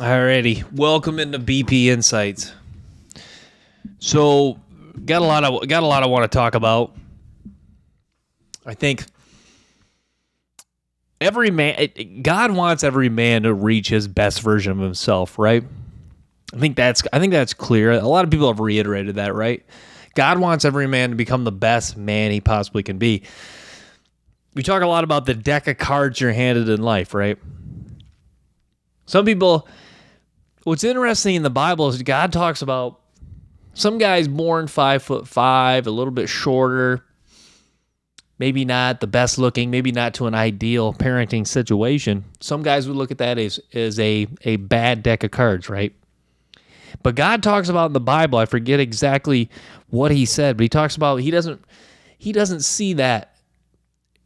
Alrighty, welcome into BP Insights. So, got a lot I want to talk about. I think God wants every man to reach his best version of himself, right? I think that's clear. A lot of people have reiterated that, right? God wants every man to become the best man he possibly can be. We talk a lot about the deck of cards you're handed in life, right? Some people, what's interesting in the Bible is God talks about some guys born 5'5", a little bit shorter, maybe not the best looking, maybe not to an ideal parenting situation. Some guys would look at that as a bad deck of cards, right? But God talks about in the Bible, I forget exactly what he said, but he talks about he doesn't see that.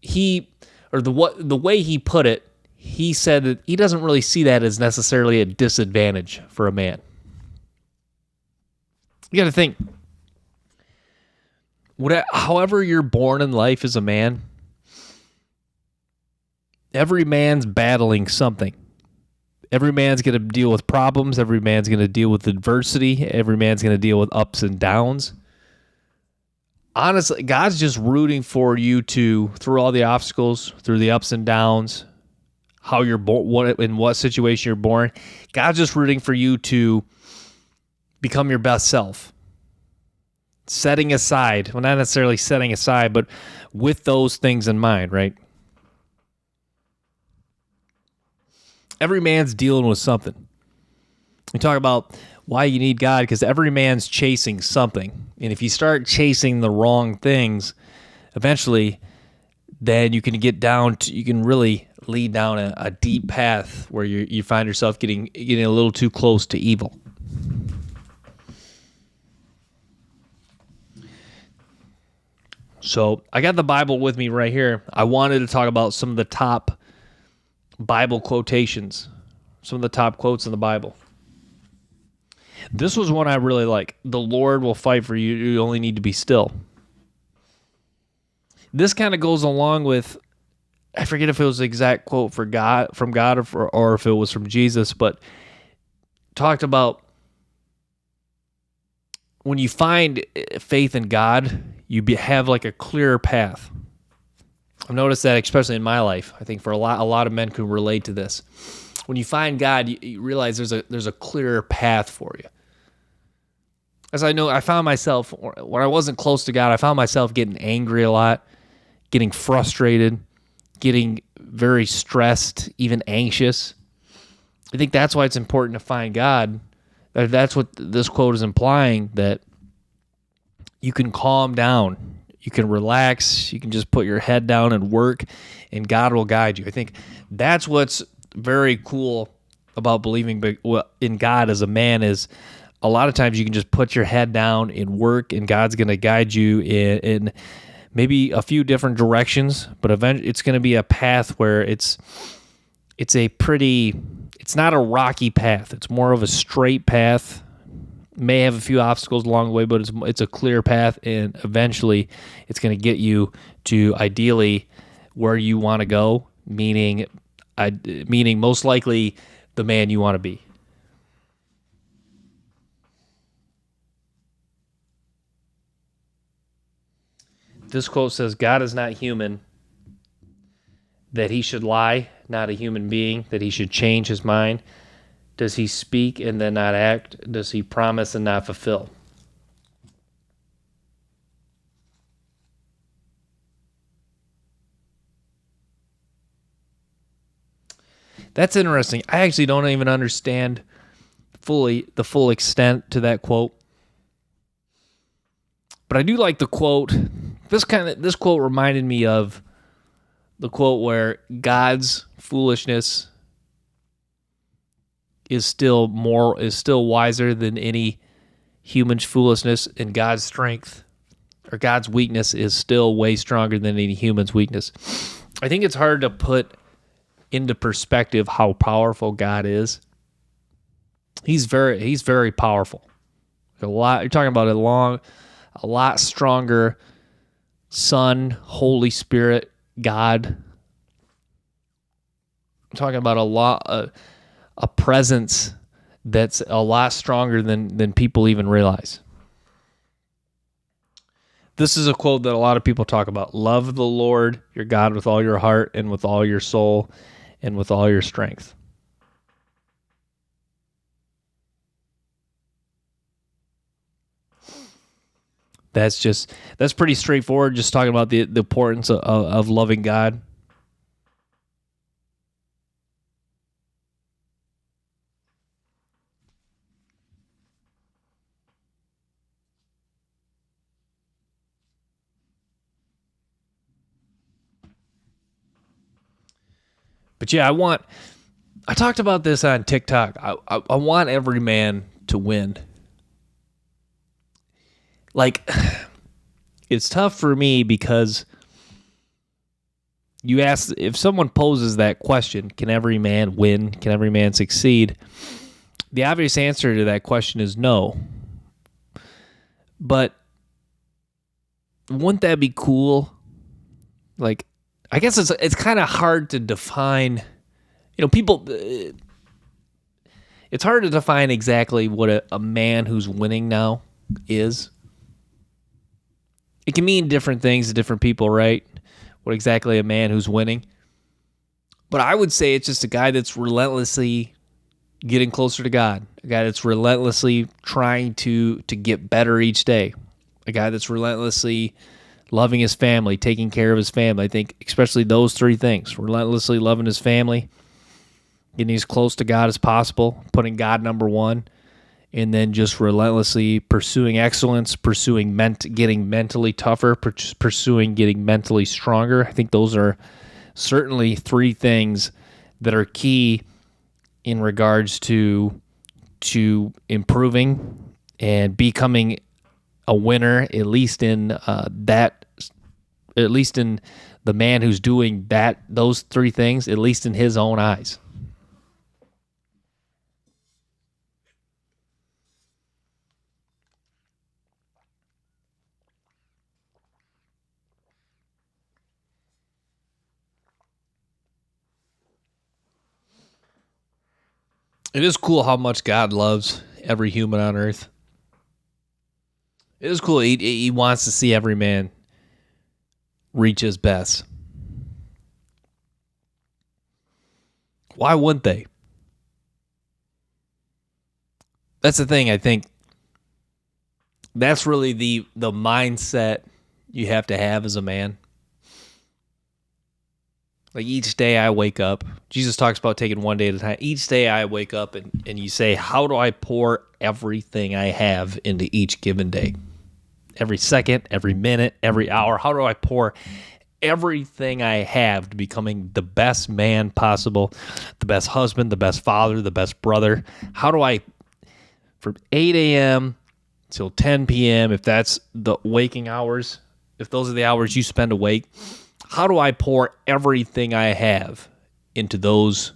The way he put it, he said that he doesn't really see that as necessarily a disadvantage for a man. You got to think, however you're born in life as a man, every man's battling something. Every man's going to deal with problems. Every man's going to deal with adversity. Every man's going to deal with ups and downs. Honestly, God's just rooting for you to, through all the obstacles, through the ups and downs, how you're born, in what situation you're born. God's just rooting for you to become your best self. Setting aside, well, not necessarily setting aside, but with those things in mind, right? Every man's dealing with something. We talk about why you need God, because every man's chasing something. And if you start chasing the wrong things, eventually, then you can you can really lead down a deep path where you find yourself getting a little too close to evil. So I got the Bible with me right here. I wanted to talk about some of the top Bible quotations, some of the top quotes in the Bible. This was one I really like. The Lord will fight for you. You only need to be still. This kind of goes along with, I forget if it was the exact quote from God or if it was from Jesus, but talked about when you find faith in God, you have like a clearer path. I've noticed that, especially in my life. I think for a lot of men can relate to this. When you find God, you realize there's a clearer path for you. As I know, I found myself, when I wasn't close to God, I found myself getting angry a lot, getting frustrated, getting very stressed, even anxious. I think that's why it's important to find God. That's what this quote is implying, that you can calm down, you can relax, you can just put your head down and work, and God will guide you. I think that's what's very cool about believing in God as a man, is a lot of times you can just put your head down and work, and God's going to guide you in maybe a few different directions, but eventually it's going to be a path where it's not a rocky path. It's more of a straight path. May have a few obstacles along the way, but it's a clear path, and eventually it's going to get you to ideally where you want to go, meaning most likely the man you want to be. This quote says, God is not human, that he should lie, not a human being, that he should change his mind. Does he speak and then not act? Does he promise and not fulfill? That's interesting. I actually don't even understand fully the full extent to that quote. But I do like the quote. This quote reminded me of the quote where God's foolishness is still wiser than any human foolishness, and God's strength or God's weakness is still way stronger than any human's weakness. I think it's hard to put into perspective how powerful God is. He's very powerful. You're talking about a lot stronger Son, Holy Spirit, God. I'm talking about a presence that's a lot stronger than people even realize. This is a quote that a lot of people talk about. Love the Lord your God with all your heart and with all your soul and with all your strength. That's pretty straightforward, just talking about the importance of loving God. But yeah, I talked about this on TikTok. I want every man to win. Like, it's tough for me because you ask, if someone poses that question, can every man win? Can every man succeed? The obvious answer to that question is no. But wouldn't that be cool? Like, I guess it's kind of hard to define, people, it's hard to define exactly what a man who's winning now is. It can mean different things to different people, right? What exactly a man who's winning. But I would say it's just a guy that's relentlessly getting closer to God, a guy that's relentlessly trying to get better each day, a guy that's relentlessly loving his family, taking care of his family. I think especially those three things: relentlessly loving his family, getting as close to God as possible, putting God number one, and then just relentlessly pursuing excellence, getting mentally tougher, pursuing getting mentally stronger. I think those are certainly three things that are key in regards to improving and becoming a winner, at least in the man who's doing those three things, at least in his own eyes. It is cool how much God loves every human on earth. It is cool. He wants to see every man reach his best. Why wouldn't they? That's the thing. I think that's really the mindset you have to have as a man. Like each day I wake up, Jesus talks about taking one day at a time. Each day I wake up and you say, how do I pour everything I have into each given day? Every second, every minute, every hour. How do I pour everything I have to becoming the best man possible, the best husband, the best father, the best brother? How do I, from 8 a.m. till 10 p.m., if that's the waking hours, if those are the hours you spend awake, how do I pour everything I have into those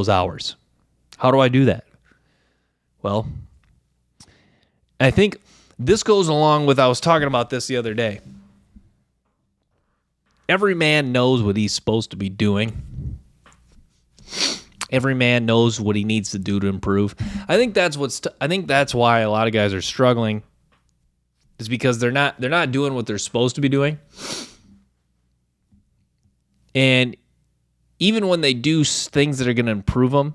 hours? How do I do that? Well, I think this goes along with, I was talking about this the other day. Every man knows what he's supposed to be doing. Every man knows what he needs to do to improve. I think that's why a lot of guys are struggling, is because they're not doing what they're supposed to be doing. And even when they do things that are going to improve them,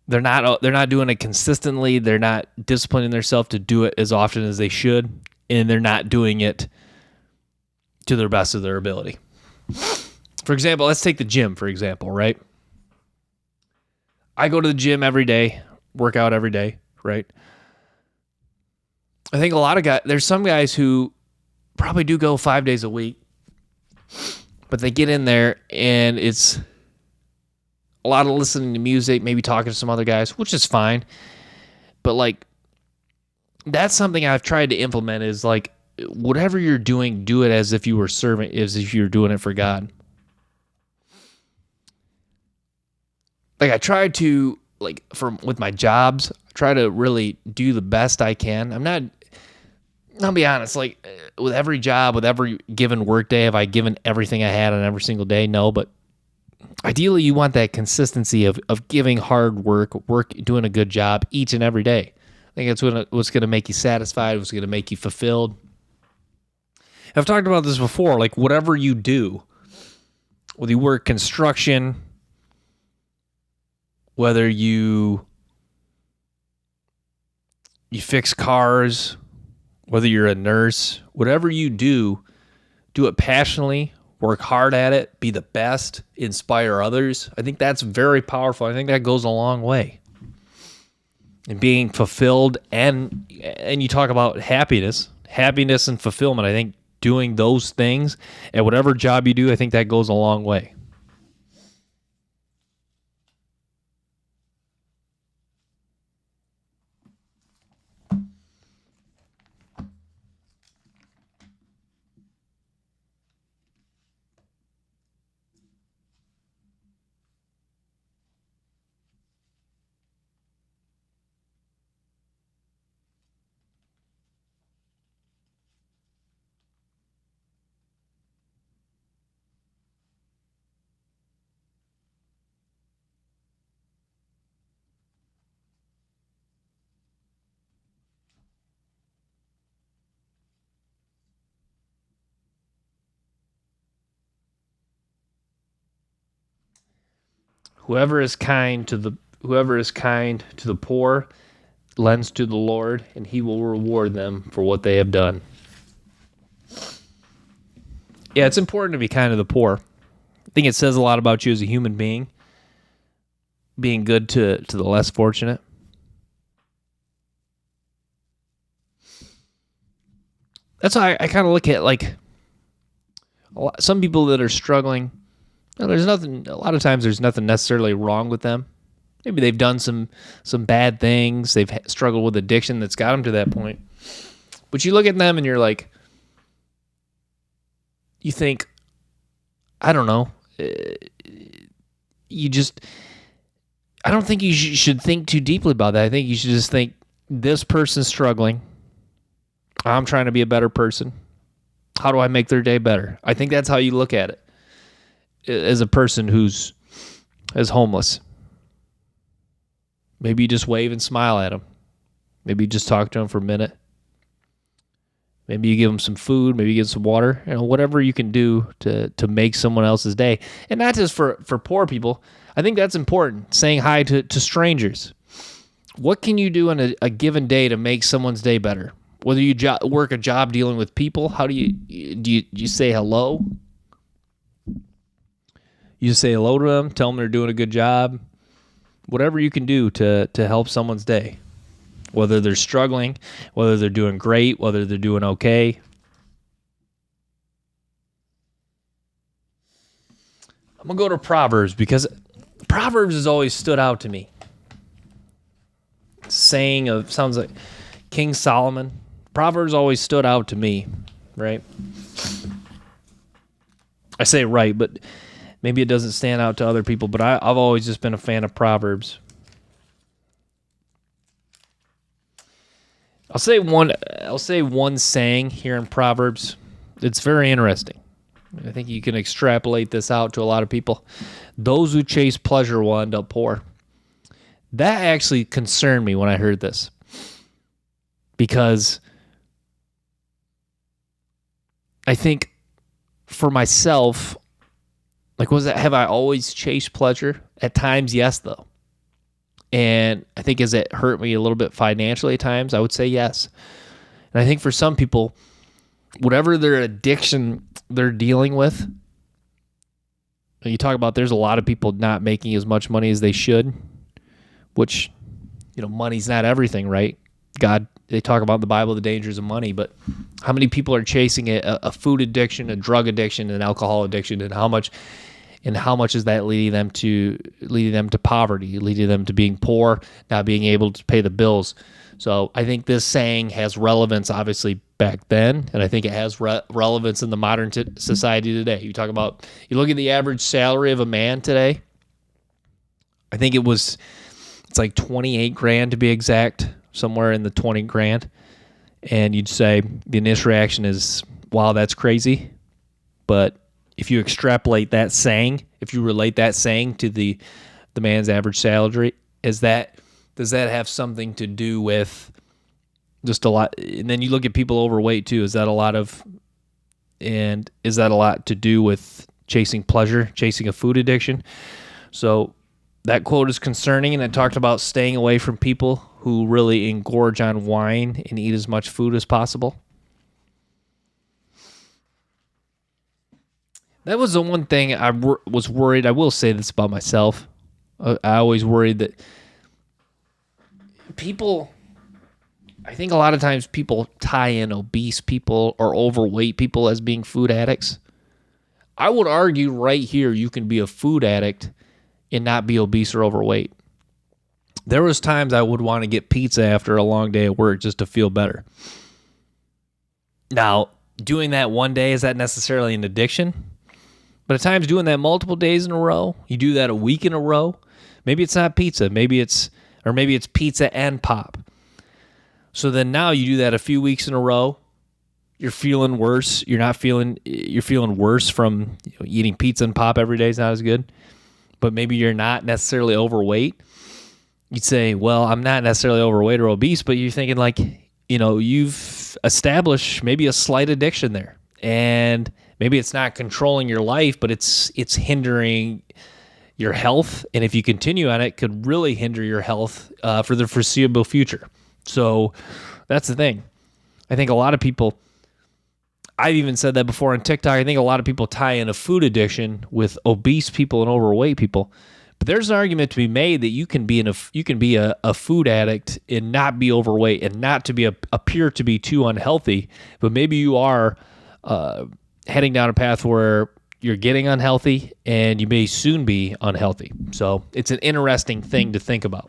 they're not doing it consistently. They're not disciplining themselves to do it as often as they should, and they're not doing it to the best of their ability. For example, let's take the gym, for example, right? I go to the gym every day, work out every day, right? I think a lot of guys, there's some guys who probably do go 5 days a week, but they get in there and it's a lot of listening to music, maybe talking to some other guys, which is fine. But like, that's something I've tried to implement, is like, whatever you're doing, do it as if you were serving, as if you're doing it for God. Like I try to, like, with my jobs, I try to really do the best I can. I'll be honest, like with every job, with every given work day, have I given everything I had on every single day? No, but ideally you want that consistency of giving hard work, doing a good job each and every day. I think that's what's going to make you satisfied, what's going to make you fulfilled. I've talked about this before, like whatever you do, whether you work construction, whether you fix cars, whether you're a nurse, whatever you do it passionately, work hard at it, be the best, inspire others. I think that's very powerful. I think that goes a long way. And being fulfilled, and you talk about happiness and fulfillment. I think doing those things at whatever job you do, I think that goes a long way. Whoever is kind to the poor lends to the Lord, and he will reward them for what they have done. Yeah, it's important to be kind to the poor. I think it says a lot about you as a human being, being good to the less fortunate. That's why I kind of look at like some people that are struggling. A lot of times there's nothing necessarily wrong with them. Maybe they've done some bad things. They've struggled with addiction that's got them to that point. But you look at them and you're like, you think, I don't know. I don't think you should think too deeply about that. I think you should just think, this person's struggling. I'm trying to be a better person. How do I make their day better? I think that's how you look at it as a person who's homeless. Maybe you just wave and smile at them. Maybe you just talk to them for a minute. Maybe you give them some food. Maybe you give them some water. Whatever you can do to make someone else's day. And not just for poor people. I think that's important, saying hi to strangers. What can you do on a given day to make someone's day better? Whether you work a job dealing with people, how do you say hello? You just say hello to them, tell them they're doing a good job. Whatever you can do to help someone's day. Whether they're struggling, whether they're doing great, whether they're doing okay. I'm going to go to Proverbs because Proverbs has always stood out to me. Sounds like King Solomon. Proverbs always stood out to me, right? I say right, but maybe it doesn't stand out to other people, but I've always just been a fan of Proverbs. I'll say one saying here in Proverbs. It's very interesting. I think you can extrapolate this out to a lot of people. Those who chase pleasure will end up poor. That actually concerned me when I heard this. Because I think for myself, have I always chased pleasure? At times, yes, though. And I think has it hurt me a little bit financially at times? I would say yes. And I think for some people, whatever their addiction they're dealing with, you talk about there's a lot of people not making as much money as they should, which, money's not everything, right? They talk about in the Bible the dangers of money, but how many people are chasing a food addiction, a drug addiction, an alcohol addiction, and how much is that leading them to poverty, leading them to being poor, not being able to pay the bills? So I think this saying has relevance, obviously, back then, and I think it has relevance in the modern society today. You look at the average salary of a man today. I think it's like $28,000 to be exact, somewhere in the $20,000, and you'd say the initial reaction is, "Wow, that's crazy." But if you extrapolate that saying if you relate that saying to the man's average salary, does that have something to do with just a lot? And then you look at people overweight too. Is that a lot to do with chasing pleasure, chasing a food addiction? So that quote is concerning, and it talked about staying away from people who really engorge on wine and eat as much food as possible. That was the one thing I was worried. I will say this about myself. I always worried that I think a lot of times people tie in obese people or overweight people as being food addicts. I would argue right here you can be a food addict and not be obese or overweight. There was times I would want to get pizza after a long day at work just to feel better. Now, doing that one day, is that necessarily an addiction? But at times doing that multiple days in a row, you do that a week in a row, maybe it's not pizza, maybe it's pizza and pop. So then now you do that a few weeks in a row, you're feeling worse. You're feeling worse from eating pizza and pop every day is not as good. But maybe you're not necessarily overweight. You'd say, well, I'm not necessarily overweight or obese, but you're thinking like, you've established maybe a slight addiction there. And maybe it's not controlling your life, but it's hindering your health. And if you continue on it, could really hinder your health for the foreseeable future. So that's the thing. I think a lot of people, I've even said that before on TikTok, I think a lot of people tie in a food addiction with obese people and overweight people. But there's an argument to be made that you can be a food addict and not be overweight and not to be appear to be too unhealthy, but maybe you are heading down a path where you're getting unhealthy and you may soon be unhealthy. So it's an interesting thing to think about.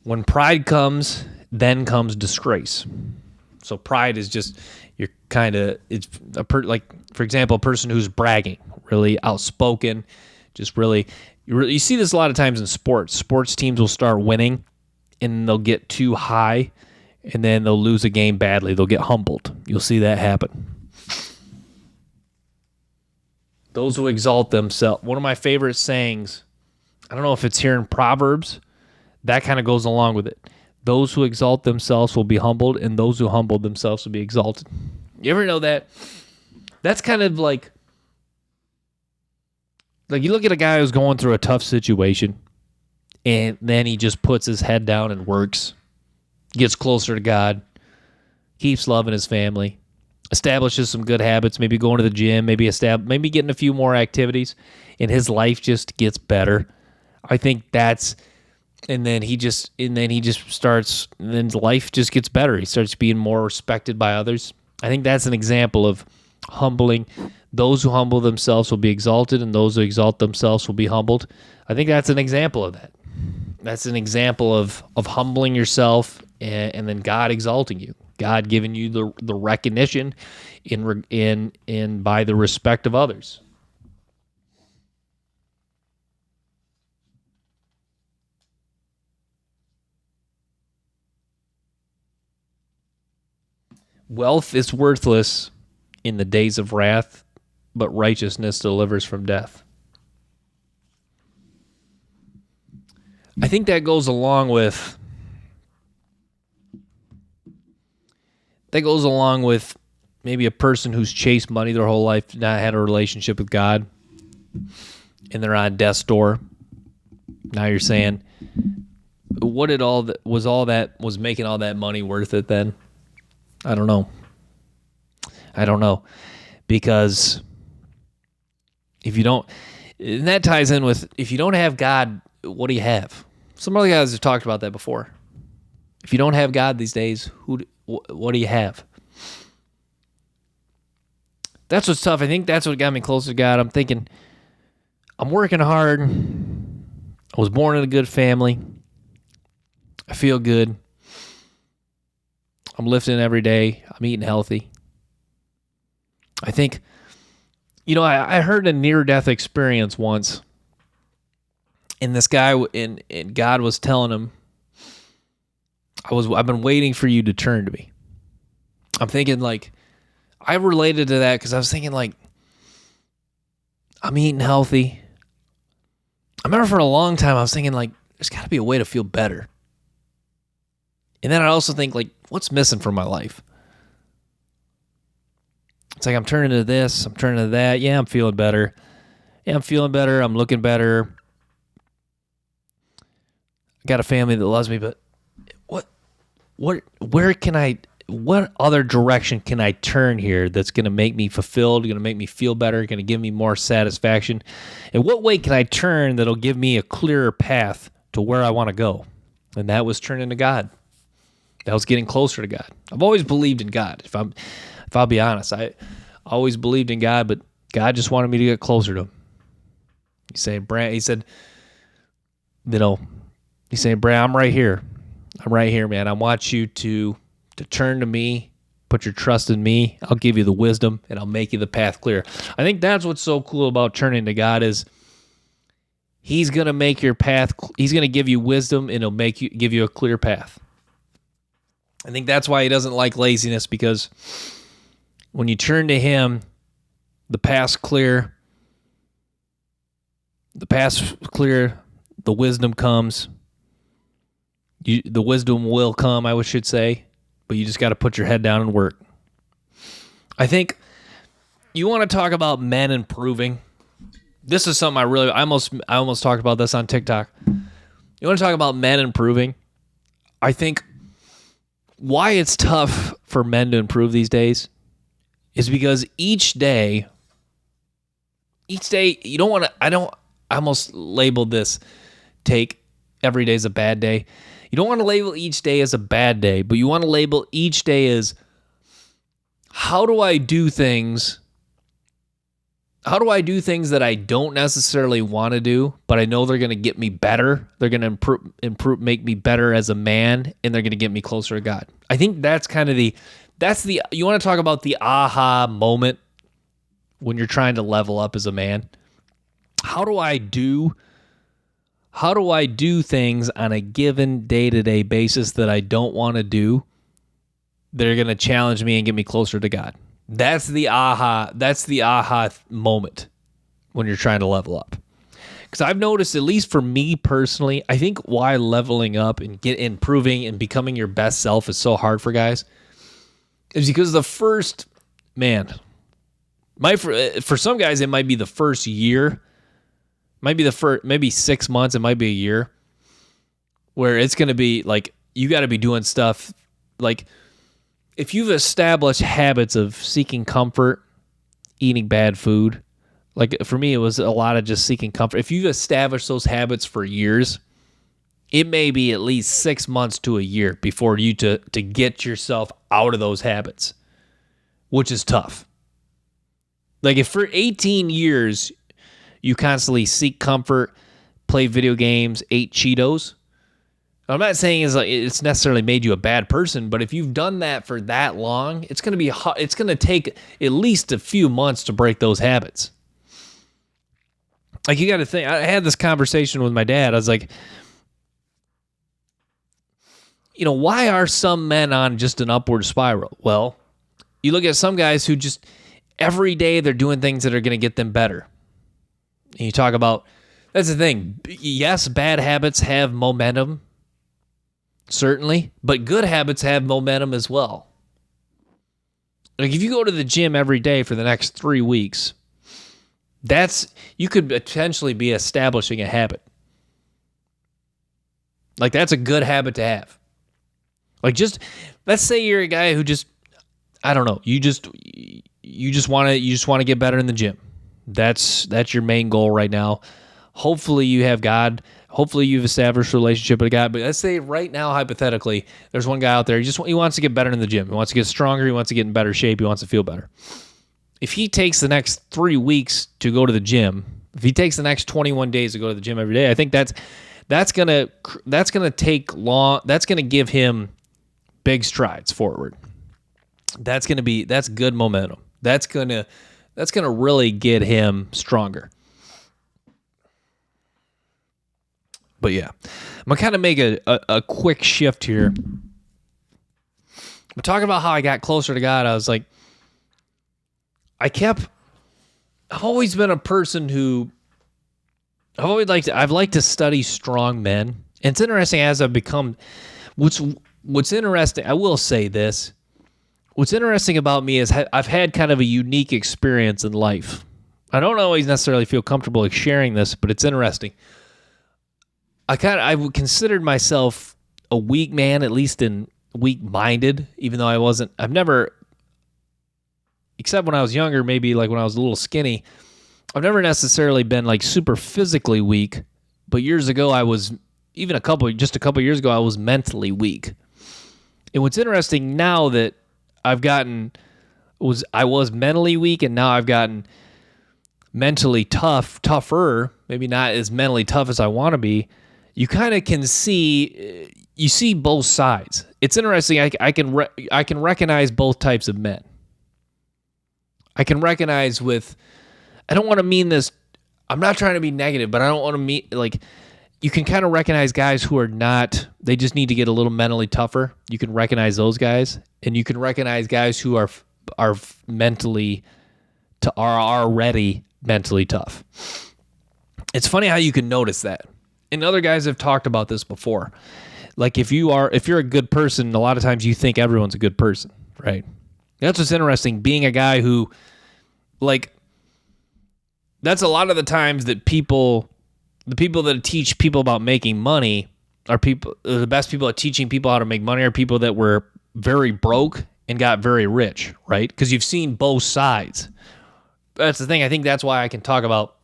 When pride comes, then comes disgrace. So pride is just, for example, a person who's bragging, really outspoken, just really, you see this a lot of times in sports. Sports teams will start winning and they'll get too high and then they'll lose a game badly. They'll get humbled. You'll see that happen. Those who exalt themselves. One of my favorite sayings, I don't know if it's here in Proverbs, that kind of goes along with it. Those who exalt themselves will be humbled, and those who humble themselves will be exalted. You ever know that? That's kind of like you look at a guy who's going through a tough situation, and then he just puts his head down and works, gets closer to God, keeps loving his family, establishes some good habits, maybe going to the gym, maybe getting a few more activities, and his life just gets better. I think that's... And then he just starts, and then life just gets better. He starts being more respected by others. I think that's an example of humbling. Those who humble themselves will be exalted, and those who exalt themselves will be humbled. I think that's an example of that. That's an example of humbling yourself and then God exalting you. God giving you the recognition in by the respect of others. Wealth is worthless in the days of wrath, but righteousness delivers from death. I think that goes along with maybe a person who's chased money their whole life, not had a relationship with God, and they're on death's door. Now you're saying, was making all that money worth it then? I don't know. Because if you don't, and that ties in with, if you don't have God, what do you have? Some other guys have talked about that before. If you don't have God these days, what do you have? That's what's tough. I think that's what got me closer to God. I'm thinking, I'm working hard. I was born in a good family. I feel good. I'm lifting every day. I'm eating healthy. I think, I heard a near-death experience once, and this guy, and God was telling him, I've been waiting for you to turn to me. I'm thinking like, I related to that because I was thinking like, I'm eating healthy. I remember for a long time I was thinking like, there's got to be a way to feel better. And then I also think like, what's missing from my life? It's like I'm turning to this, I'm turning to that. Yeah, I'm feeling better. Yeah, I'm feeling better. I'm looking better. I got a family that loves me, but what other direction can I turn here that's going to make me fulfilled, going to make me feel better, going to give me more satisfaction? And what way can I turn that'll give me a clearer path to where I want to go? And that was turning to God. That was getting closer to God. I've always believed in God. If I'll be honest, I always believed in God, but God just wanted me to get closer to him. He said, Brad, I'm right here. I'm right here, man. I want you to turn to me, put your trust in me. I'll give you the wisdom, and I'll make you the path clear. I think that's what's so cool about turning to God is he's going to make your path, he's going to give you wisdom, and he'll give you a clear path. I think that's why he doesn't like laziness, because when you turn to him, the path's clear. The wisdom comes. The wisdom will come, I should say, but you just got to put your head down and work. I think you want to talk about men improving. This is something I almost talked about this on TikTok. You want to talk about men improving? I think why it's tough for men to improve these days is because each day you don't want to, I almost labeled this take every day as a bad day. You don't want to label each day as a bad day, but you want to label each day as how do I do things that I don't necessarily want to do, but I know they're going to get me better. They're going to improve, make me better as a man, and they're going to get me closer to God. I think that's kind of you want to talk about the aha moment when you're trying to level up as a man. How do I do things on a given day-to-day basis that I don't want to do that are going to challenge me and get me closer to God? That's the aha moment when you're trying to level up. Because I've noticed, at least for me personally, I think why leveling up and improving and becoming your best self is so hard for guys is because for some guys, it might be the first year, maybe 6 months, it might be a year, where it's going to be like, you got to be doing stuff like, if you've established habits of seeking comfort, eating bad food, like for me, it was a lot of just seeking comfort. If you've established those habits for years, it may be at least 6 months to a year before you to get yourself out of those habits, which is tough. Like if for 18 years, you constantly seek comfort, play video games, ate Cheetos, I'm not saying it's necessarily made you a bad person, but if you've done that for that long, it's going to take at least a few months to break those habits. Like you got to think, I had this conversation with my dad. I was like, why are some men on just an upward spiral? Well, you look at some guys who just every day they're doing things that are going to get them better. And you talk about, that's the thing. Yes, bad habits have momentum. Certainly, but good habits have momentum as well. Like if you go to the gym every day for the next 3 weeks, you could potentially be establishing a habit. Like that's a good habit to have. Like let's say you're a guy who I don't know, you just want to get better in the gym. That's your main goal right now. Hopefully you have God. Hopefully you've established a relationship with God. But let's say right now, hypothetically, there's one guy out there. He wants to get better in the gym. He wants to get stronger. He wants to get in better shape. He wants to feel better. If he takes the next 3 weeks to go to the gym, if he takes the next 21 days to go to the gym every day, I think that's gonna take long. That's gonna give him big strides forward. That's good momentum. That's gonna really get him stronger. But yeah, I'm going to kind of make a quick shift here But talking about how I got closer to God, I was like, I've always been a person who I've liked to study strong men. And it's interesting as I've become, what's interesting, I will say this, what's interesting about me is I've had kind of a unique experience in life. I don't always necessarily feel comfortable like sharing this, but it's interesting. I considered myself a weak man, at least in weak-minded, even though I've never, except when I was younger, maybe like when I was a little skinny, I've never necessarily been like super physically weak, but years ago I was, just a couple years ago, I was mentally weak. And what's interesting now that I was mentally weak, and now I've gotten mentally tougher, maybe not as mentally tough as I want to be, you kind of can see, you see both sides. It's interesting. I can recognize both types of men. I can recognize I don't want to mean this, I'm not trying to be negative, but I don't want to mean, like, you can kind of recognize guys who are not, they just need to get a little mentally tougher. You can recognize those guys, and you can recognize guys who are mentally, are already mentally tough. It's funny how you can notice that. And other guys have talked about this before. Like if you're a good person, a lot of times you think everyone's a good person, right? That's what's interesting. Being a guy who, like, that's a lot of the times that the people that teach people about making money the best people at teaching people how to make money are people that were very broke and got very rich, right? Because you've seen both sides. That's the thing. I think that's why I can talk about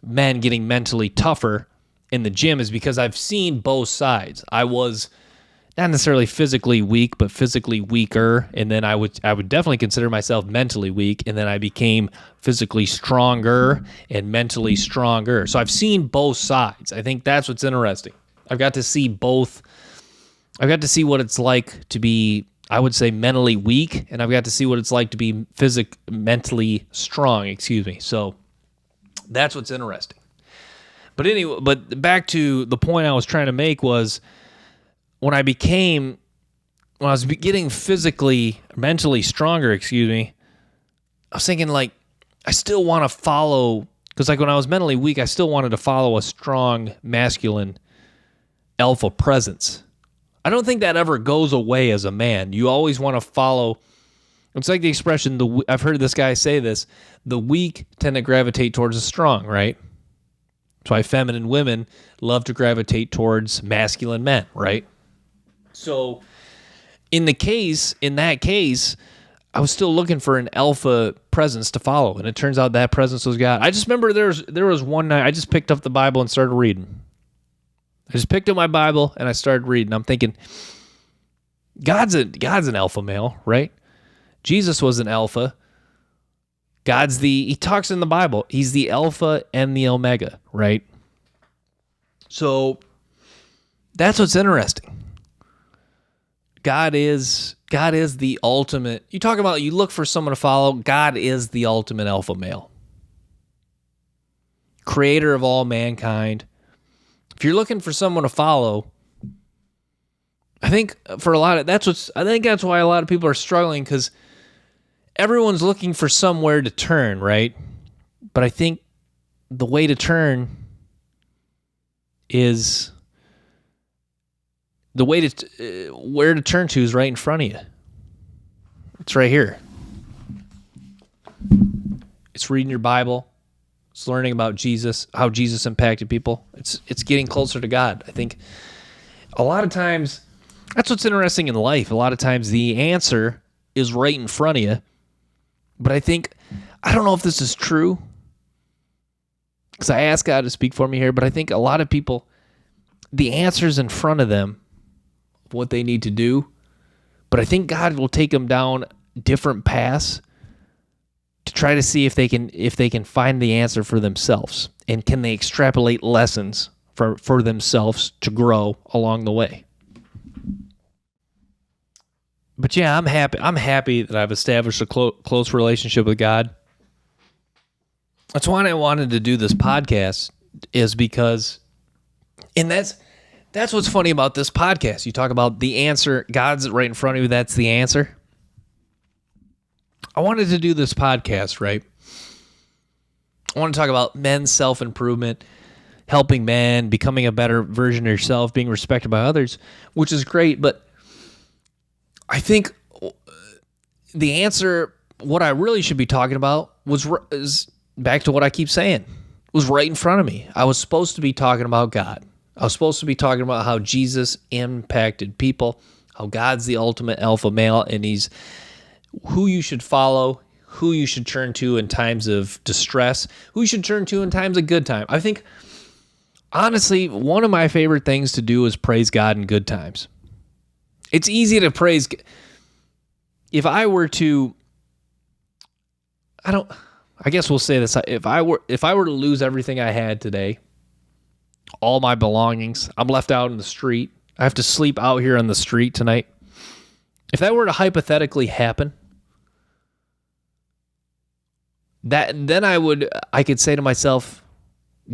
men getting mentally tougher in the gym, is because I've seen both sides. I was not necessarily physically weak, but physically weaker, and then I would definitely consider myself mentally weak, and then I became physically stronger and mentally stronger. So I've seen both sides. I think that's what's interesting. I've got to see both. I've got to see what it's like to be, I would say, mentally weak, and I've got to see what it's like to be mentally strong, So that's what's interesting. But anyway, back to the point I was trying to make was when I was getting mentally stronger, I was thinking, like, I still want to follow, because like when I was mentally weak, I still wanted to follow a strong, masculine, alpha presence. I don't think that ever goes away as a man. You always want to follow. It's like the expression, I've heard this guy say this, the weak tend to gravitate towards the strong, right? That's why feminine women love to gravitate towards masculine men, right? So in that case, I was still looking for an alpha presence to follow, and it turns out that presence was God. I just remember there was one night I just picked up the Bible and started reading. I just picked up my Bible and I started reading. I'm thinking, God's an alpha male, right? Jesus was an alpha. He talks in the Bible, he's the Alpha and the Omega, right? So that's what's interesting. God is the ultimate. You look for someone to follow, God is the ultimate alpha male. Creator of all mankind. If you're looking for someone to follow, I think that's why a lot of people are struggling, because everyone's looking for somewhere to turn, right? But I think the way to turn is where to turn to is right in front of you. It's right here. It's reading your Bible. It's learning about Jesus, how Jesus impacted people. It's getting closer to God. I think a lot of times, that's what's interesting in life. A lot of times the answer is right in front of you. But I don't know if this is true, because I asked God to speak for me here, but I think a lot of people, the answer's in front of them, what they need to do. But I think God will take them down different paths to try to see if they can find the answer for themselves, and can they extrapolate lessons for themselves to grow along the way. But yeah, I'm happy that I've established a close relationship with God. That's why I wanted to do this podcast, is because, and That's what's funny about this podcast. You talk about the answer. God's right in front of you. That's the answer. I wanted to do this podcast, right? I want to talk about men's self-improvement, helping men, becoming a better version of yourself, being respected by others, which is great. But I think the answer, what I really should be talking about, is back to what I keep saying, was right in front of me. I was supposed to be talking about God. I was supposed to be talking about how Jesus impacted people, how God's the ultimate alpha male, and he's who you should follow, who you should turn to in times of distress, who you should turn to in times of good time. I think, honestly, one of my favorite things to do is praise God in good times. It's easy to praise. If I were to, I guess we'll say this. If I were to lose everything I had today, all my belongings, I'm left out in the street. I have to sleep out here on the street tonight. If that were to hypothetically happen, then I could say to myself,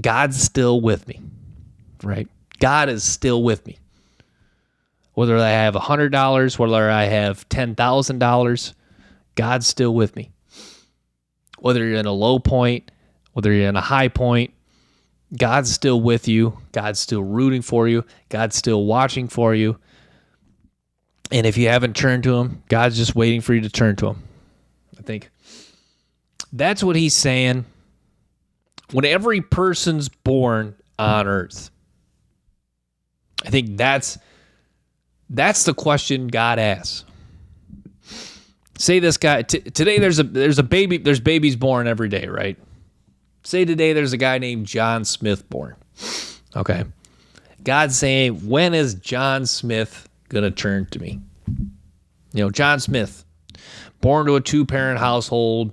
God's still with me, right? God is still with me. Whether I have $100, whether I have $10,000, God's still with me. Whether you're in a low point, whether you're in a high point, God's still with you. God's still rooting for you. God's still watching for you. And if you haven't turned to him, God's just waiting for you to turn to him. I think that's what he's saying. When every person's born on earth, I think that's the question God asks. Say this guy today. There's a baby. There's babies born every day, right? Say today there's a guy named John Smith born. Okay, God's saying, when is John Smith gonna turn to me? You know, John Smith, born to a 2-parent household.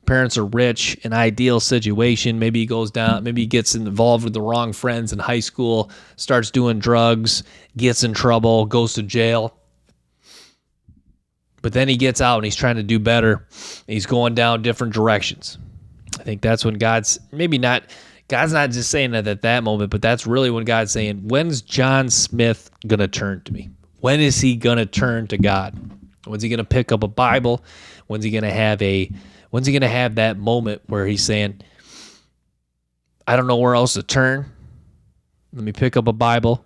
Parents are rich, an ideal situation. Maybe he goes down, maybe he gets involved with the wrong friends in high school, starts doing drugs, gets in trouble, goes to jail. But then he gets out and he's trying to do better. He's going down different directions. I think that's when God's not just saying that at that moment, but that's really when God's saying, when's John Smith going to turn to me? When is he going to turn to God? When's he going to pick up a Bible? When's he going to have that moment where he's saying, I don't know where else to turn. Let me pick up a Bible.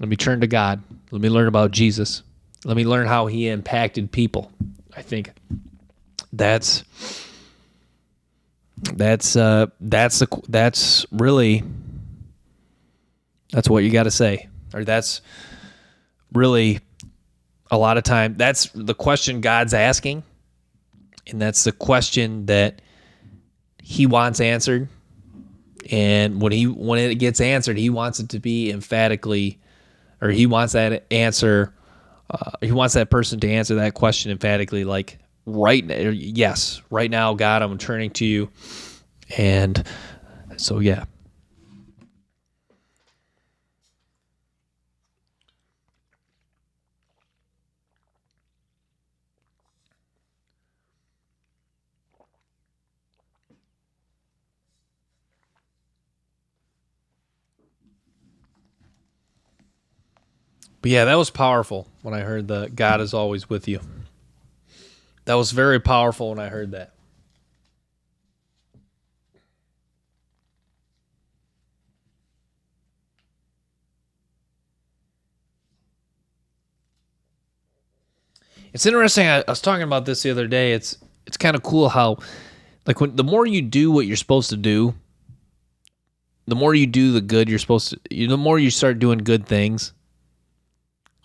Let me turn to God. Let me learn about Jesus. Let me learn how he impacted people. I think that's what you got to say. Or that's really a lot of time. That's the question God's asking. And that's the question that he wants answered. And when it gets answered, he wants it to be emphatically, or he wants that answer. He wants that person to answer that question emphatically, like right now, God, I'm turning to you. And so, yeah. But yeah, that was powerful when I heard the God is always with you. That was very powerful when I heard that. It's interesting. I was talking about this the other day. It's kind of cool how, like, the more you do what you're supposed to do, the more you do the good you're supposed to. The more you start doing good things,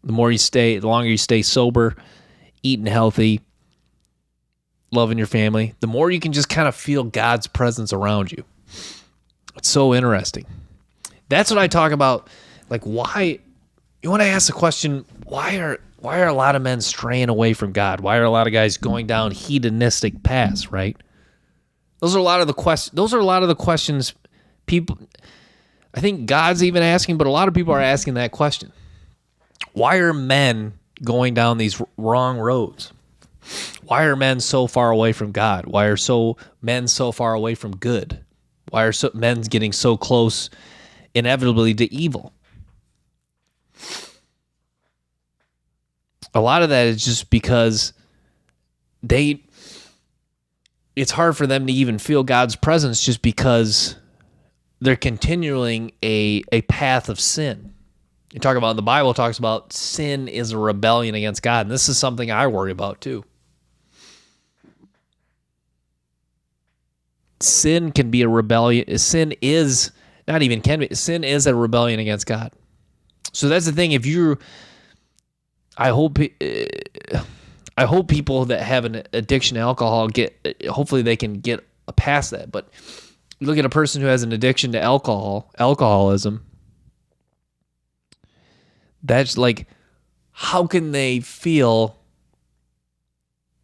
the longer you stay sober, eating healthy, loving your family, the more you can just kind of feel God's presence around you. It's so interesting. That's what I talk about. Like, why? You want to ask the question, why are a lot of men straying away from God? Why are a lot of guys going down hedonistic paths, right? Those are a lot of the questions people, I think God's even asking, but a lot of people are asking that question. Why are men going down these wrong roads? Why are men so far away from God? Why are men so far away from good? Why are men getting so close inevitably to evil? A lot of that is just because it's hard for them to even feel God's presence just because they're continuing a path of sin. You talk about, the Bible talks about sin is a rebellion against God, and this is something I worry about too. Sin can be a rebellion. Sin is not even can be. Sin is a rebellion against God. So that's the thing. I hope people that have an addiction to alcohol hopefully they can get past that. But you look at a person who has an addiction to alcoholism. That's like, how can they feel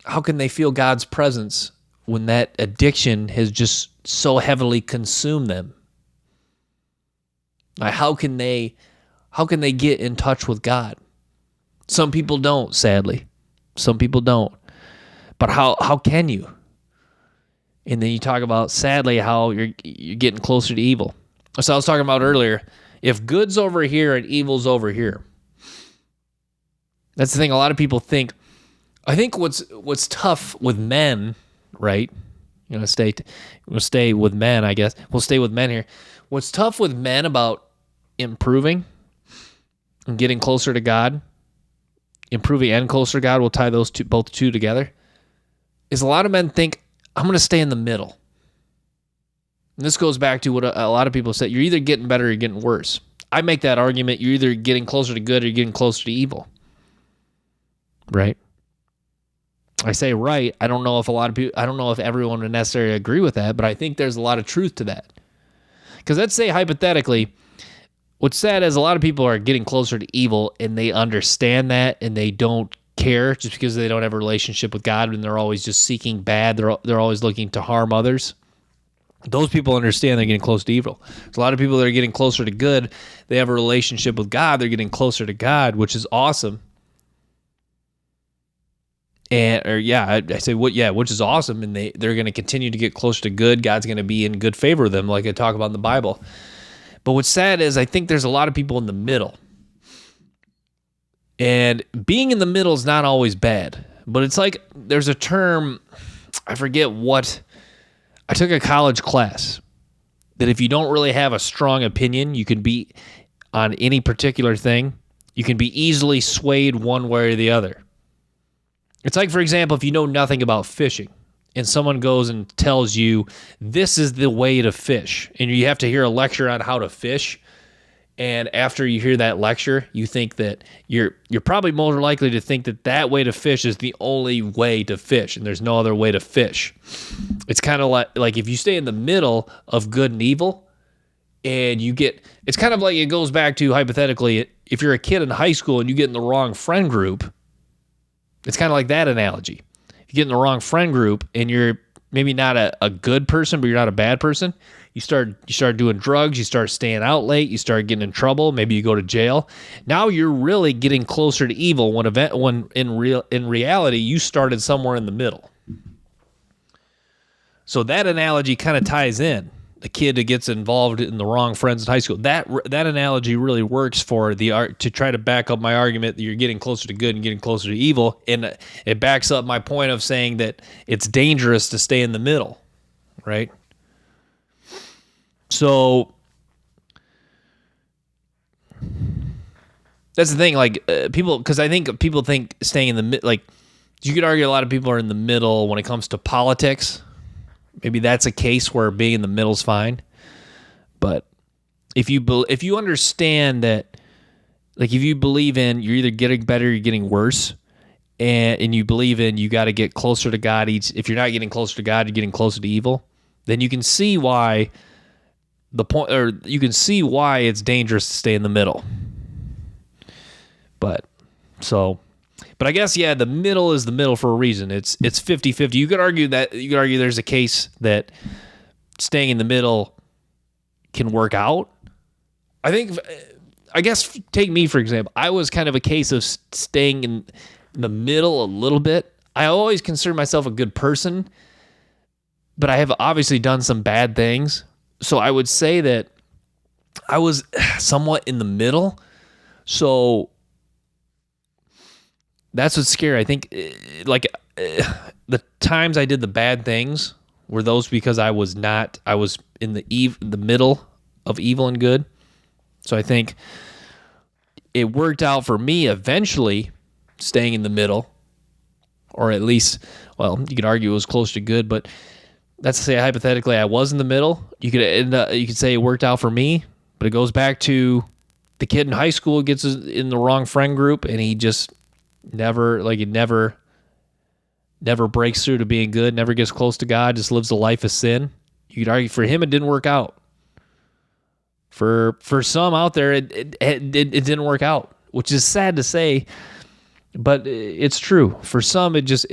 God's presence when that addiction has just so heavily consumed them? Like, how can they get in touch with God? Some people don't, sadly. Some people don't. But how can you? And then you talk about, sadly, how you're getting closer to evil. So I was talking about earlier, if good's over here and evil's over here. That's the thing. A lot of people think. I think what's tough with men, right? We'll stay with men, I guess. We'll stay with men here. What's tough with men about improving and getting closer to God, improving and closer to God, we'll tie both two together, is a lot of men think, I'm going to stay in the middle. And this goes back to what a lot of people say. You're either getting better or you're getting worse. I make that argument. You're either getting closer to good or you're getting closer to evil. Right? I say right. I don't know if everyone would necessarily agree with that, but I think there's a lot of truth to that. Because let's say hypothetically, what's sad is a lot of people are getting closer to evil and they understand that and they don't care just because they don't have a relationship with God and they're always just seeking bad. They're always looking to harm others. Those people understand they're getting close to evil. There's a lot of people that are getting closer to good. They have a relationship with God. They're getting closer to God, which is awesome. Which is awesome, and they're going to continue to get closer to good. God's going to be in good favor with them, like I talk about in the Bible. But what's sad is I think there's a lot of people in the middle. And being in the middle is not always bad. But it's like there's a term, I forget what, I took a college class, that if you don't really have a strong opinion, you can be on any particular thing, you can be easily swayed one way or the other. It's like, for example, if you know nothing about fishing and someone goes and tells you this is the way to fish, and you have to hear a lecture on how to fish, and after you hear that lecture, you think that you're probably more likely to think that way to fish is the only way to fish, and there's no other way to fish. It's kind of like if you stay in the middle of good and evil, and it's kind of like it goes back to, hypothetically, if you're a kid in high school and you get in the wrong friend group, it's kind of like that analogy. If you get in the wrong friend group and you're maybe not a good person, but you're not a bad person, you start doing drugs, you start staying out late, you start getting in trouble, maybe you go to jail. Now you're really getting closer to evil when in reality you started somewhere in the middle. So that analogy kind of ties in. The kid that gets involved in the wrong friends in high school. That analogy really works for the art to try to back up my argument that you're getting closer to good and getting closer to evil, and it backs up my point of saying that it's dangerous to stay in the middle, right? So that's the thing, like people, because I think people think staying in the middle, like you could argue a lot of people are in the middle when it comes to politics. Maybe that's a case where being in the middle is fine. But if you understand that, like if you believe in you're either getting better or you're getting worse, and you believe in you got to get closer to God, if you're not getting closer to God, you're getting closer to evil, then you can see why it's dangerous to stay in the middle. But I guess, the middle is the middle for a reason. It's 50-50. You could argue there's a case that staying in the middle can work out. I guess take me, for example. I was kind of a case of staying in the middle a little bit. I always consider myself a good person, but I have obviously done some bad things. So I would say that I was somewhat in the middle. So that's what's scary. I think the times I did the bad things were those because I was in the middle of evil and good. So I think it worked out for me eventually staying in the middle, or at least, well, you could argue it was close to good, but let's say hypothetically I was in the middle. You could say it worked out for me, but it goes back to the kid in high school gets in the wrong friend group and he just never breaks through to being good, never gets close to God, just lives a life of sin. You could argue for him it didn't work out. For some out there it didn't work out, which is sad to say, but it's true. For some it just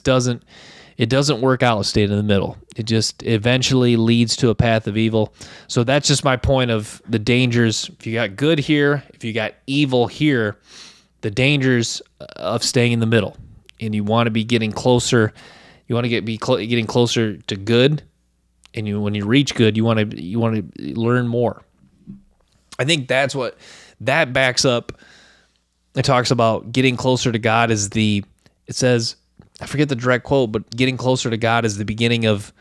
doesn't work out staying in the middle. It just eventually leads to a path of evil. So that's just my point of the dangers. If you got good here, if you got evil here, the dangers of staying in the middle. And you want to be getting closer. You want to getting closer to good. And when you reach good, you want to learn more. I think that's what that backs up. It talks about getting closer to God it says, I forget the direct quote, but getting closer to God is the beginning of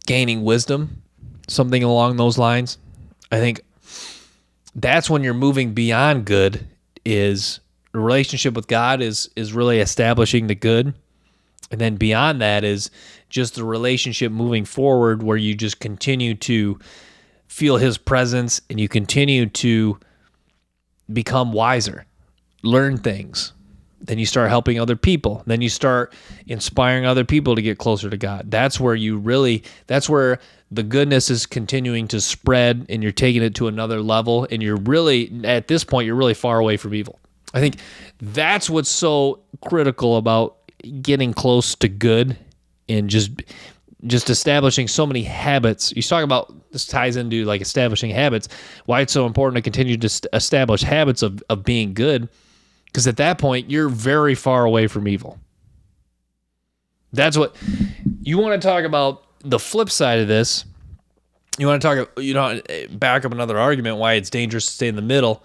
gaining wisdom, something along those lines. I think that's when you're moving beyond good. Is a relationship with God is really establishing the good. And then beyond that is just the relationship moving forward where you just continue to feel his presence and you continue to become wiser, learn things. Then you start helping other people. Then you start inspiring other people to get closer to God. That's where the goodness is continuing to spread and you're taking it to another level. And you're really, at this point, you're really far away from evil. I think that's what's so critical about getting close to good and just establishing so many habits. You talk about, this ties into like establishing habits, why it's so important to continue to establish habits of being good. Because at that point, you're very far away from evil. That's what you want to talk about. The flip side of this, you want to talk, back up another argument why it's dangerous to stay in the middle.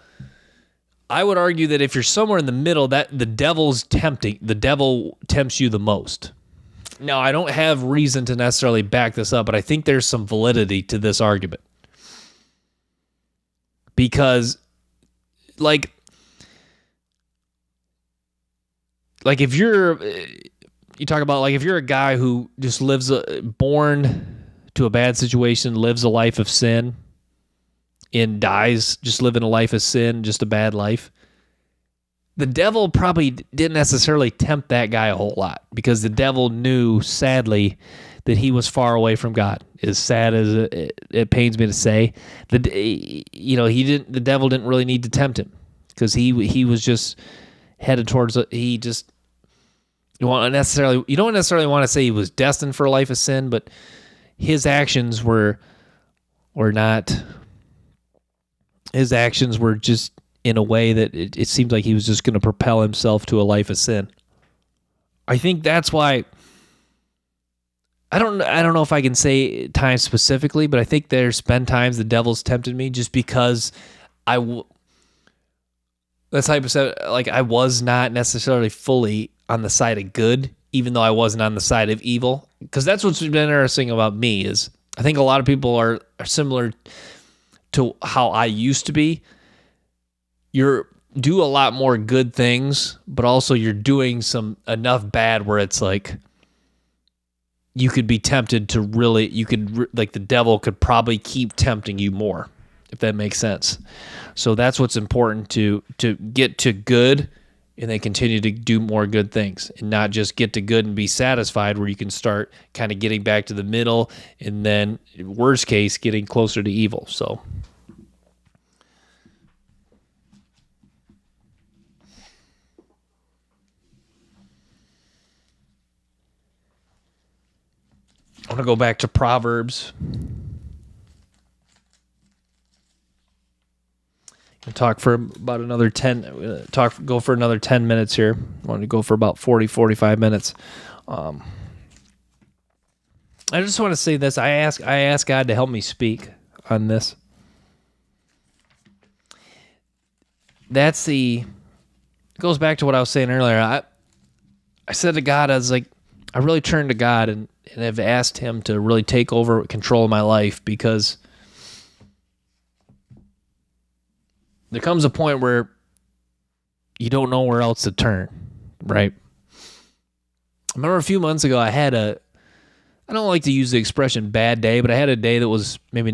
I would argue that if you're somewhere in the middle, that the devil tempts you the most. Now, I don't have reason to necessarily back this up, but I think there's some validity to this argument. Because, like if you talk about, like, if you're a guy who just born to a bad situation, lives a life of sin, and dies just living a life of sin, just a bad life, the devil probably didn't necessarily tempt that guy a whole lot because the devil knew, sadly, that he was far away from God. As sad as it pains me to say, the devil didn't really need to tempt him because he was just headed towards you don't necessarily want to say he was destined for a life of sin, but his actions were just in a way that it seemed like he was just going to propel himself to a life of sin. I think that's why I don't know if I can say time specifically, but I think there's been times the devil's tempted me just because that's type of stuff, like I was not necessarily fully on the side of good, even though I wasn't on the side of evil. Because that's what's been interesting about me is I think a lot of people are similar to how I used to be. You do a lot more good things, but also you're doing enough bad where it's like you could be tempted to the devil could probably keep tempting you more, if that makes sense. So that's what's important to get to good and then continue to do more good things and not just get to good and be satisfied, where you can start kind of getting back to the middle and then worst case, getting closer to evil. So I want to go back to Proverbs. Talk for about another 10. Go for another 10 minutes here. I want to go for about 45 minutes. I just want to say this. I ask God to help me speak on this. it goes back to what I was saying earlier. I said to God, I was like, I really turned to God and have asked him to really take over control of my life, because there comes a point where you don't know where else to turn, right? I remember a few months ago, I don't like to use the expression bad day, but I had a day that was maybe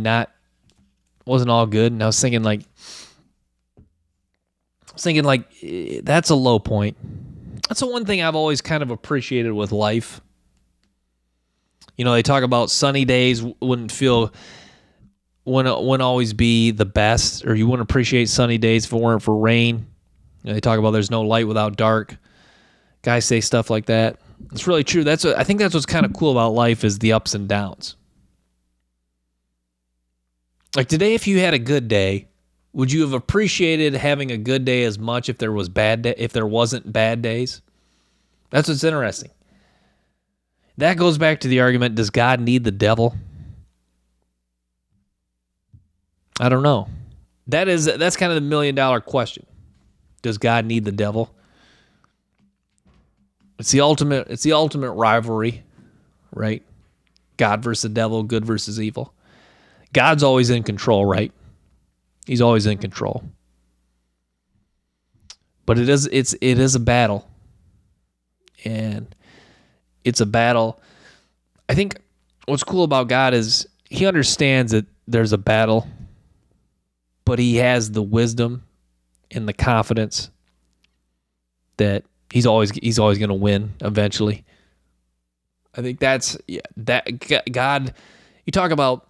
wasn't all good. And I was thinking like, that's a low point. That's the one thing I've always kind of appreciated with life. You know, they talk about sunny days wouldn't always be the best, or you wouldn't appreciate sunny days if it weren't for rain. You know, they talk about there's no light without dark. Guys say stuff like that. It's really true. I think that's what's kind of cool about life, is the ups and downs. Like today, if you had a good day, would you have appreciated having a good day as much if there wasn't bad days? That's what's interesting. That goes back to the argument, does God need the devil? I don't know. That's kind of the $1 million question. Does God need the devil? It's the ultimate rivalry, right? God versus the devil, good versus evil. God's always in control, right? He's always in control. But it is a battle. And it's a battle. I think what's cool about God is he understands that there's a battle, but he has the wisdom and the confidence that he's always going to win eventually. I think that God, you talk about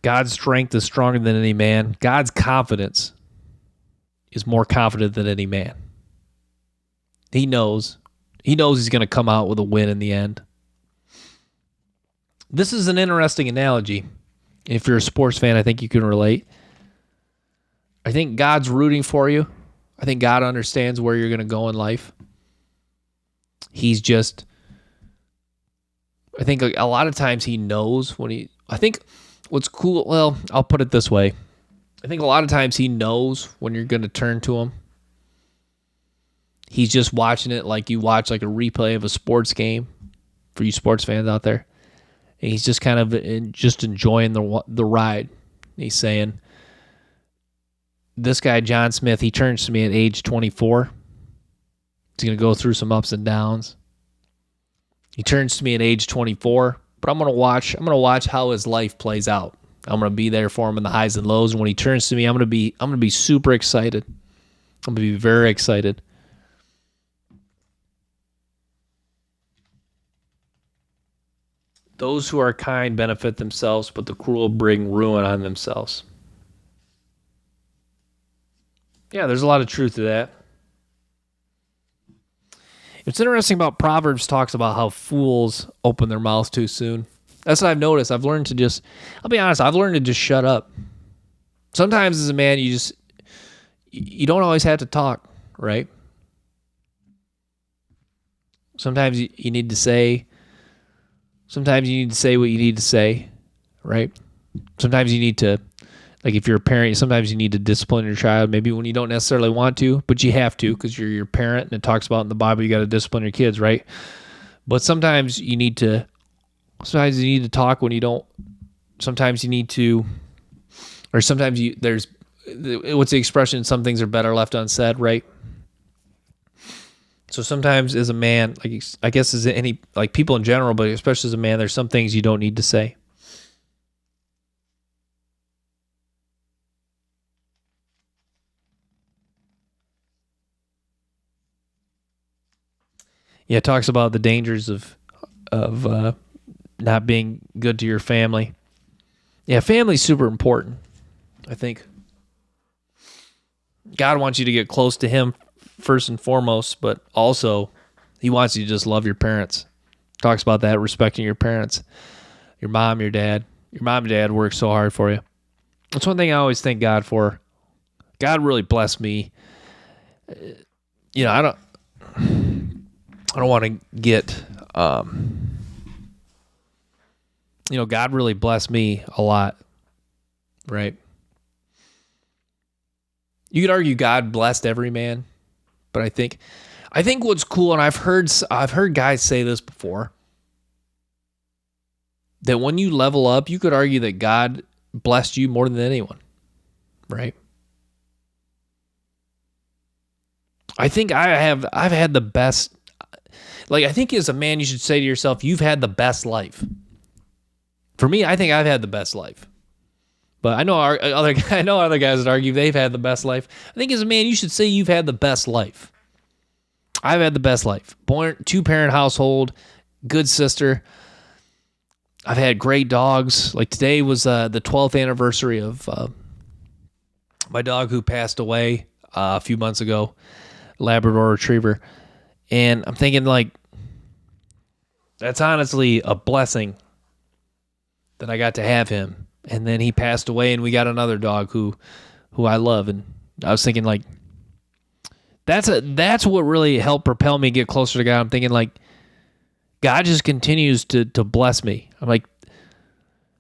God's strength is stronger than any man. God's confidence is more confident than any man. He knows he's going to come out with a win in the end. This is an interesting analogy. If you're a sports fan, I think you can relate. I think God's rooting for you. I think God understands where you're going to go in life. I think a lot of times he knows I think what's cool, well, I'll put it this way. I think a lot of times he knows when you're going to turn to him. He's just watching it like you watch like a replay of a sports game, for you sports fans out there. And he's just kind of just enjoying the ride. He's saying, this guy, John Smith, he turns to me at age 24. He's going to go through some ups and downs. He turns to me at age 24, but I'm going to watch how his life plays out. I'm going to be there for him in the highs and lows. And when he turns to me, I'm going to be super excited. I'm going to be very excited. Those who are kind benefit themselves, but the cruel bring ruin on themselves. Yeah, there's a lot of truth to that. It's interesting about Proverbs talks about how fools open their mouths too soon. That's what I've noticed. I've learned to just shut up. Sometimes as a man, you don't always have to talk, right? Sometimes you need to say what you need to say, right? Sometimes you need to, like if you're a parent, sometimes you need to discipline your child, maybe when you don't necessarily want to, but you have to because you're your parent, and it talks about in the Bible you got to discipline your kids, right? But sometimes you need to talk when you don't. Sometimes you need to, or sometimes there's, what's the expression? Some things are better left unsaid, right? So sometimes as a man, like I guess as any, like people in general, but especially as a man, there's some things you don't need to say. Yeah, it talks about the dangers of not being good to your family. Yeah, family's super important, I think. God wants you to get close to him first and foremost, but also he wants you to just love your parents. Talks about that, respecting your parents, your mom, your dad. Your mom and dad work so hard for you. That's one thing I always thank God for. God really blessed me. You know, I don't want to get, God really blessed me a lot, right? You could argue God blessed every man, but I think what's cool, and I've heard guys say this before, that when you level up, you could argue that God blessed you more than anyone, right? I think I've had the best. Like, I think as a man, you should say to yourself, you've had the best life. For me, I think I've had the best life. But I know other guys that argue they've had the best life. I think as a man, you should say you've had the best life. I've had the best life. Born 2-parent household, good sister. I've had great dogs. Like today was the 12th anniversary of my dog who passed away a few months ago, Labrador Retriever. And I'm thinking, like, that's honestly a blessing that I got to have him. And then he passed away, and we got another dog who I love. And I was thinking, like, that's what really helped propel me to get closer to God. I'm thinking, like, God just continues to bless me. I'm like,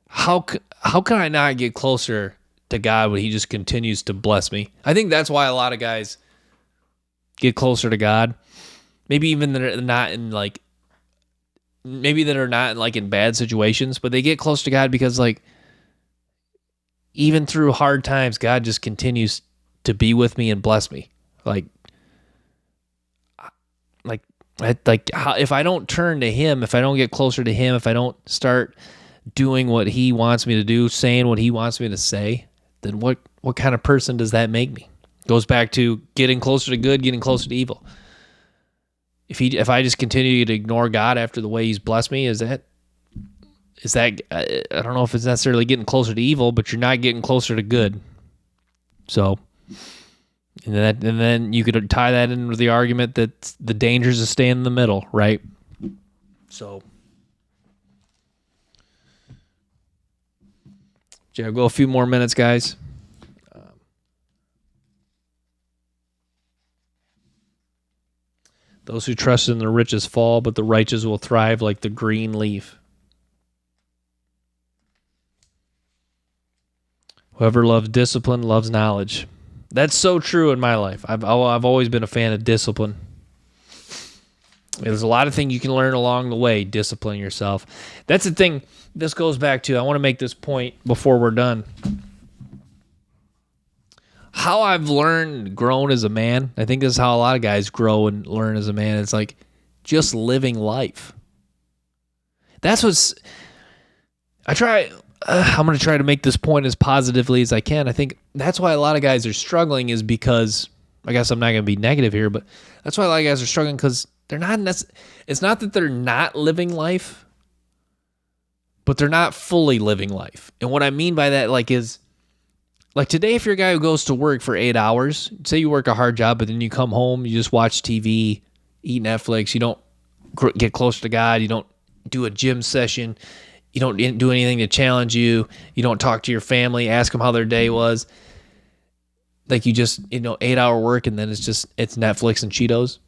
how can I not get closer to God when he just continues to bless me? I think that's why a lot of guys get closer to God. Maybe even that are not in in bad situations, but they get close to God because, like, even through hard times, God just continues to be with me and bless me. If I don't turn to him, if I don't get closer to him, if I don't start doing what he wants me to do, saying what he wants me to say, then what kind of person does that make me? Goes back to getting closer to good, getting closer to evil. If I just continue to ignore God after the way he's blessed me, is that I don't know if it's necessarily getting closer to evil, but you're not getting closer to good. So, and then you could tie that in with the argument that the dangers of staying in the middle, right? So, yeah, go a few more minutes, guys. Those who trust in the riches fall, but the righteous will thrive like the green leaf. Whoever loves discipline loves knowledge. That's so true in my life. I've always been a fan of discipline. There's a lot of things you can learn along the way. Discipline yourself. That's the thing. This goes back to, I want to make this point before we're done. How I've learned and grown as a man, I think this is how a lot of guys grow and learn as a man. It's like just living life. That's what's... I'm going to try to make this point as positively as I can. I think that's why a lot of guys are struggling, is because, I guess I'm not going to be negative here, but that's why a lot of guys are struggling, because they're not it's not that they're not living life, but they're not fully living life. And what I mean by that, is today, if you're a guy who goes to work for 8 hours, say you work a hard job, but then you come home, you just watch TV, eat Netflix, you don't get closer to God, you don't do a gym session, you don't do anything to challenge you, you don't talk to your family, ask them how their day was. Like, you just, 8-hour work, and then it's Netflix and Cheetos.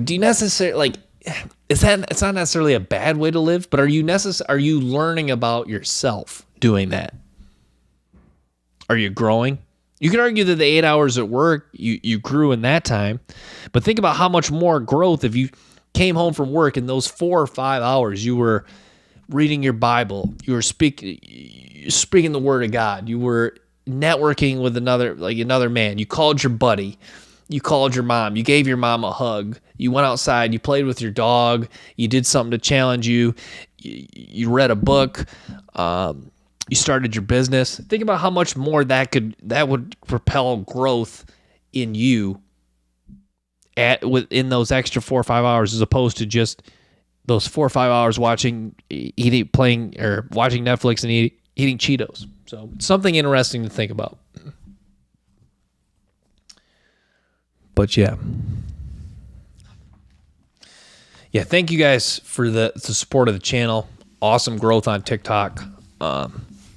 Do you necessarily, it's not necessarily a bad way to live, but are you learning about yourself doing that? Are you growing? You could argue that the 8 hours at work, you grew in that time, but think about how much more growth if you came home from work and those 4 or 5 hours you were reading your Bible, you were speaking the word of God, you were networking with another man, you called your buddy, you called your mom, you gave your mom a hug, you went outside, you played with your dog, you did something to challenge you, you read a book, you started your business. Think about how much more that would propel growth in you within those extra 4 or 5 hours, as opposed to just those 4 or 5 hours watching Netflix and eating Cheetos. So it's something interesting to think about. But yeah, thank you guys for the support of the channel. Awesome growth on TikTok.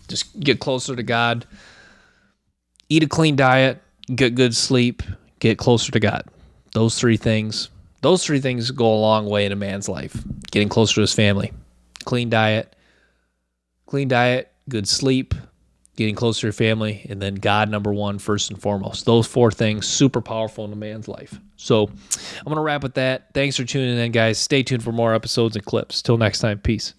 Just get closer to God. Eat a clean diet. Get good sleep. Get closer to God. Those three things go a long way in a man's life. Getting closer to his family. Clean diet, good sleep, getting closer to your family, and then God number one, first and foremost. Those 4 things, super powerful in a man's life. So I'm going to wrap with that. Thanks for tuning in, guys. Stay tuned for more episodes and clips. Till next time, peace.